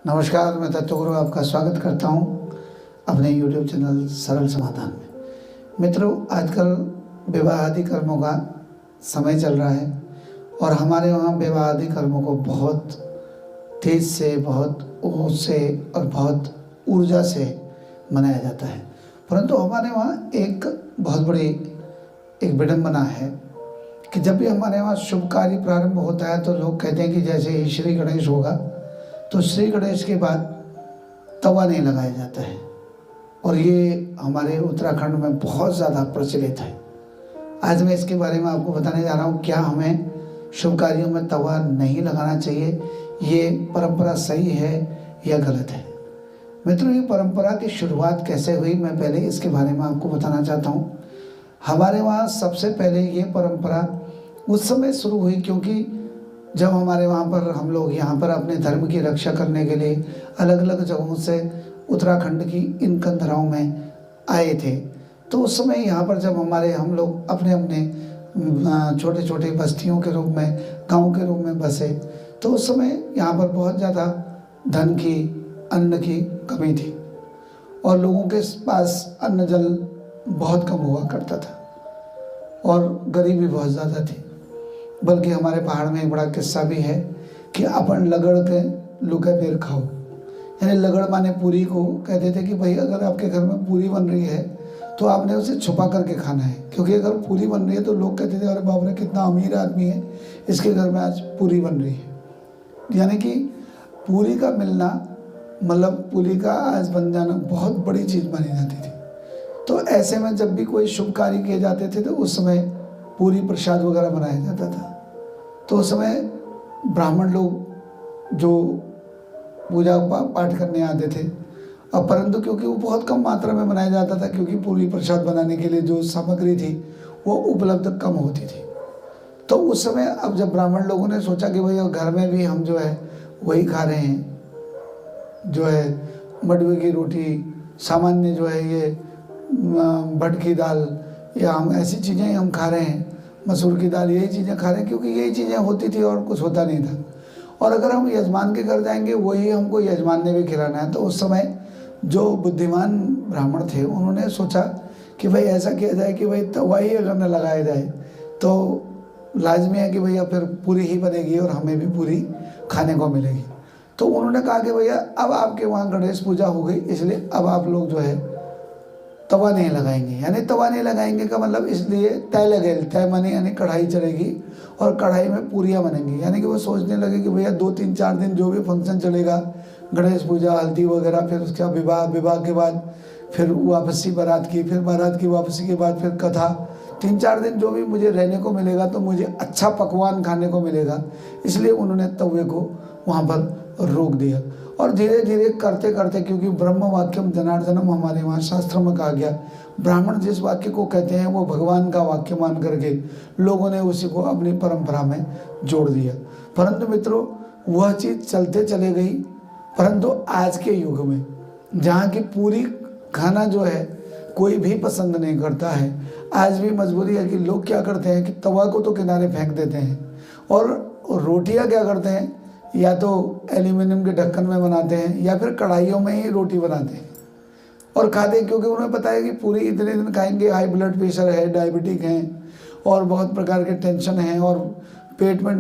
नमस्कार, मैं तत्वगुरु आपका स्वागत करता हूं अपने YouTube चैनल सरल समाधान में। मित्रों, आजकल विवाह आदि कर्मों का समय चल रहा है और हमारे वहाँ विवाह आदि कर्मों को बहुत तेज से, बहुत होश से और बहुत ऊर्जा से मनाया जाता है। परंतु हमारे वहाँ एक बहुत बड़ी एक विडंबना है कि जब भी हमारे वहाँ शुभ कार्य प्रारंभ होता है तो लोग कहते हैं कि जैसे ही श्री गणेश होगा तो श्री गणेश के बाद तवा नहीं लगाया जाता है, और ये हमारे उत्तराखंड में बहुत ज़्यादा प्रचलित है। आज मैं इसके बारे में आपको बताने जा रहा हूँ, क्या हमें शुभ कार्यों में तवा नहीं लगाना चाहिए, ये परंपरा सही है या गलत है। मित्रों, ये परंपरा की शुरुआत कैसे हुई, मैं पहले इसके बारे में आपको बताना चाहता हूँ। हमारे वहाँ सबसे पहले ये परंपरा उस समय शुरू हुई क्योंकि जब हमारे वहाँ पर हम लोग यहाँ पर अपने धर्म की रक्षा करने के लिए अलग अलग जगहों से उत्तराखंड की इन कंदराओं में आए थे, तो उस समय यहाँ पर जब हम लोग अपने अपने छोटे छोटे बस्तियों के रूप में, गांव के रूप में बसे, तो उस समय यहाँ पर बहुत ज़्यादा धन की, अन्न की कमी थी और लोगों के पास अन्न जल बहुत कम हुआ करता था और गरीबी बहुत ज़्यादा थी। बल्कि हमारे पहाड़ में एक बड़ा किस्सा भी है कि अपन लगड़ के लुके फिर खाओ, यानी लगड़ माने पूरी को कहते थे कि भाई अगर आपके घर में पूरी बन रही है तो आपने उसे छुपा करके खाना है, क्योंकि अगर पूरी बन रही है तो लोग कहते थे अरे बाप रे कितना अमीर आदमी है, इसके घर में आज पूरी बन रही है। यानी कि पूरी का मिलना, मतलब पूरी का आज बन जाना बहुत बड़ी चीज़ मानी जाती थी। तो ऐसे में जब भी कोई शुभ कार्य किए जाते थे तो उस समय पूरी प्रसाद वगैरह बनाया जाता था। तो उस समय ब्राह्मण लोग जो पूजा पाठ करने आते थे, और परंतु क्योंकि वो बहुत कम मात्रा में बनाया जाता था, क्योंकि पूरी प्रसाद बनाने के लिए जो सामग्री थी वो उपलब्ध कम होती थी, तो उस समय अब जब ब्राह्मण लोगों ने सोचा कि भाई घर में भी हम जो है वही खा रहे हैं, जो है मडवे की रोटी, सामान्य जो है ये भट की दाल या हम ऐसी चीज़ें हम खा रहे हैं, मसूर की दाल, यही चीज़ें खा रहे हैं क्योंकि यही चीज़ें होती थी और कुछ होता नहीं था। और अगर हम यजमान के घर जाएंगे वही हमको यजमान ने भी खिलाना है। तो उस समय जो बुद्धिमान ब्राह्मण थे उन्होंने सोचा कि भाई ऐसा किया जाए कि भाई तवा ही अगर न लगाया जाए तो लाजमी है कि भैया फिर पूरी ही बनेगी और हमें भी पूरी खाने को मिलेगी। तो उन्होंने कहा कि भैया अब आपके वहाँ गणेश पूजा हो गई, इसलिए अब आप लोग जो है तवा नहीं लगाएंगे। यानी तवा नहीं लगाएंगे का मतलब इसलिए तय लगे, तय माने यानी कढ़ाई चलेगी और कढ़ाई में पूरियाँ बनेंगी। यानी कि वो सोचने लगे कि भैया 2-3-4 दिन जो भी फंक्शन चलेगा, गणेश पूजा, हल्दी वगैरह, फिर उसका विवाह, विवाह के बाद फिर वापसी बारात की, फिर बारात की वापसी के बाद फिर कथा, 3-4 दिन जो भी मुझे रहने को मिलेगा तो मुझे अच्छा पकवान खाने को मिलेगा। इसलिए उन्होंने तवे को वहाँ पर रोक दिया और धीरे धीरे करते करते, क्योंकि ब्रह्म वाक्यम जनार्दनम हमारे वहाँ शास्त्र में कहा गया, ब्राह्मण जिस वाक्य को कहते हैं वो भगवान का वाक्य मान करके लोगों ने उसी को अपनी परंपरा में जोड़ दिया। परंतु मित्रों, वह चीज़ चलते चले गई। परंतु आज के युग में जहाँ की पूरी खाना जो है कोई भी पसंद नहीं करता है, आज भी मजबूरी है कि लोग क्या करते हैं कि तवा को तो किनारे फेंक देते हैं और रोटियाँ क्या करते हैं, या तो एल्यूमिनियम के ढक्कन में बनाते हैं या फिर कढ़ाइयों में ही रोटी बनाते हैं और खाते हैं, क्योंकि उन्हें पता है कि पूरी इतने दिन खाएंगे, हाई ब्लड प्रेशर है, डायबिटिक हैं और बहुत प्रकार के टेंशन हैं और पेट में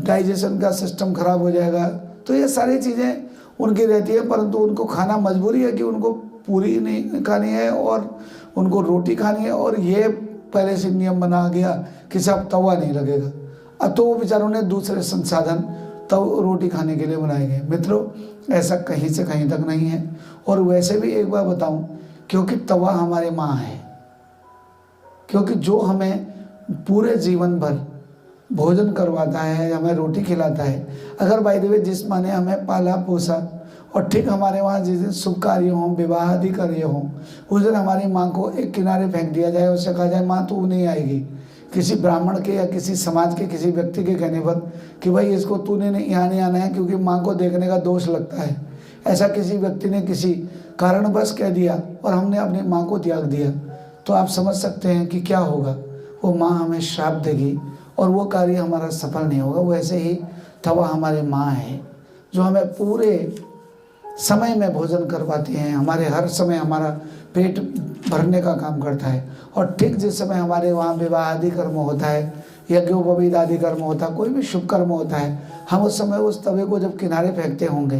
डाइजेशन का सिस्टम खराब हो जाएगा। तो ये सारी चीज़ें उनकी रहती है, परंतु उनको खाना मजबूरी है कि उनको पूरी नहीं खानी है और उनको रोटी खानी है, और ये पहले से नियम बना गया कि सब तवा नहीं लगेगा। अब तो वो बेचारों ने दूसरे संसाधन तब रोटी खाने के लिए बनाए गए। मित्रों, ऐसा कहीं से कहीं तक नहीं है। और वैसे भी एक बार बताऊं, क्योंकि तवा हमारे माँ है, क्योंकि जो हमें पूरे जीवन भर भोजन करवाता है, हमें रोटी खिलाता है। अगर बाय द वे जिस माँ ने हमें पाला पोसा, और ठीक हमारे वहाँ जिस दिन शुभ कार्य हों, विवाह आदि कार्य हों, उस दिन हमारी माँ को एक किनारे फेंक दिया जाए, उससे कहा जाए माँ तू नहीं आएगी, किसी ब्राह्मण के या किसी समाज के किसी व्यक्ति के कहने पर कि भाई इसको तूने नहीं यहाँ नहीं आना है क्योंकि माँ को देखने का दोष लगता है, ऐसा किसी व्यक्ति ने किसी कारणवश कह दिया और हमने अपनी माँ को त्याग दिया, तो आप समझ सकते हैं कि क्या होगा। वो माँ हमें श्राप देगी और वो कार्य हमारा सफल नहीं होगा। वैसे ही तवा हमारी माँ है, जो हमें पूरे समय में भोजन करवाती हैं, हमारे हर समय हमारा पेट भरने का काम करता है। और ठीक जिस समय हमारे वहाँ विवाह आदि कर्म होता है, यज्ञोपवीत आदि कर्म होता है, कोई भी शुभ कर्म होता है, हम उस समय उस तवे को जब किनारे फेंकते होंगे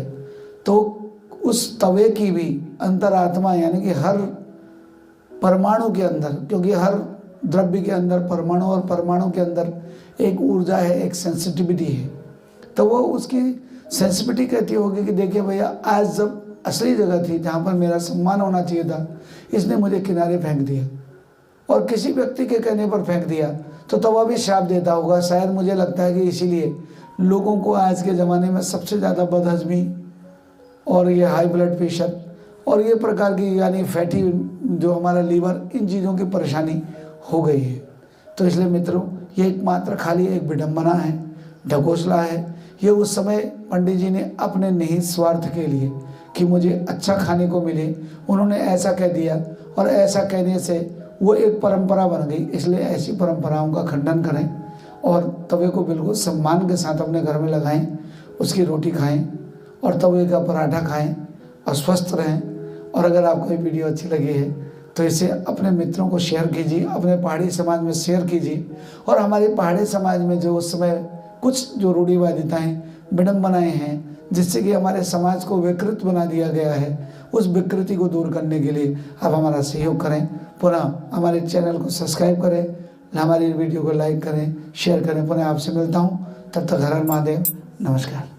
तो उस तवे की भी अंतरात्मा यानी कि हर परमाणु के अंदर, क्योंकि हर द्रव्य के अंदर परमाणु और परमाणु के अंदर एक ऊर्जा है, एक सेंसिटिविटी है, तो वो उसकी सेंसिटिविटी कहती होगी कि देखिए भैया, आज जब असली जगह थी जहाँ पर मेरा सम्मान होना चाहिए था, इसने मुझे किनारे फेंक दिया। और किसी व्यक्ति के कहने पर फेंक दिया तो वह भी श्राप देता होगा। शायद मुझे लगता है कि इसीलिए लोगों को आज के ज़माने में सबसे ज़्यादा बदहजमी और ये हाई ब्लड प्रेशर और ये प्रकार की यानी फैटी जो हमारा लीवर, इन चीज़ों की परेशानी हो गई है। तो इसलिए मित्रों, ये एकमात्र खाली एक विडंबना है, ढकोसला है। ये उस समय पंडित जी ने अपने निहित स्वार्थ के लिए कि मुझे अच्छा खाने को मिले, उन्होंने ऐसा कह दिया और ऐसा कहने से वो एक परंपरा बन गई। इसलिए ऐसी परंपराओं का खंडन करें और तवे को बिल्कुल सम्मान के साथ अपने घर में लगाएं, उसकी रोटी खाएं और तवे का पराठा खाएं और स्वस्थ रहें। और अगर आपको ये वीडियो अच्छी लगी है तो इसे अपने मित्रों को शेयर कीजिए, अपने पहाड़ी समाज में शेयर कीजिए। और हमारे पहाड़ी समाज में जो उस समय कुछ जो रूढ़िवादिताएं, विडंबनाएं हैं, जिससे कि हमारे समाज को विकृत बना दिया गया है, उस विकृति को दूर करने के लिए आप हमारा सहयोग करें। पुनः हमारे चैनल को सब्सक्राइब करें, हमारी वीडियो को लाइक करें, शेयर करें। पुनः आपसे मिलता हूँ, तब तक हर हर महादेव, नमस्कार।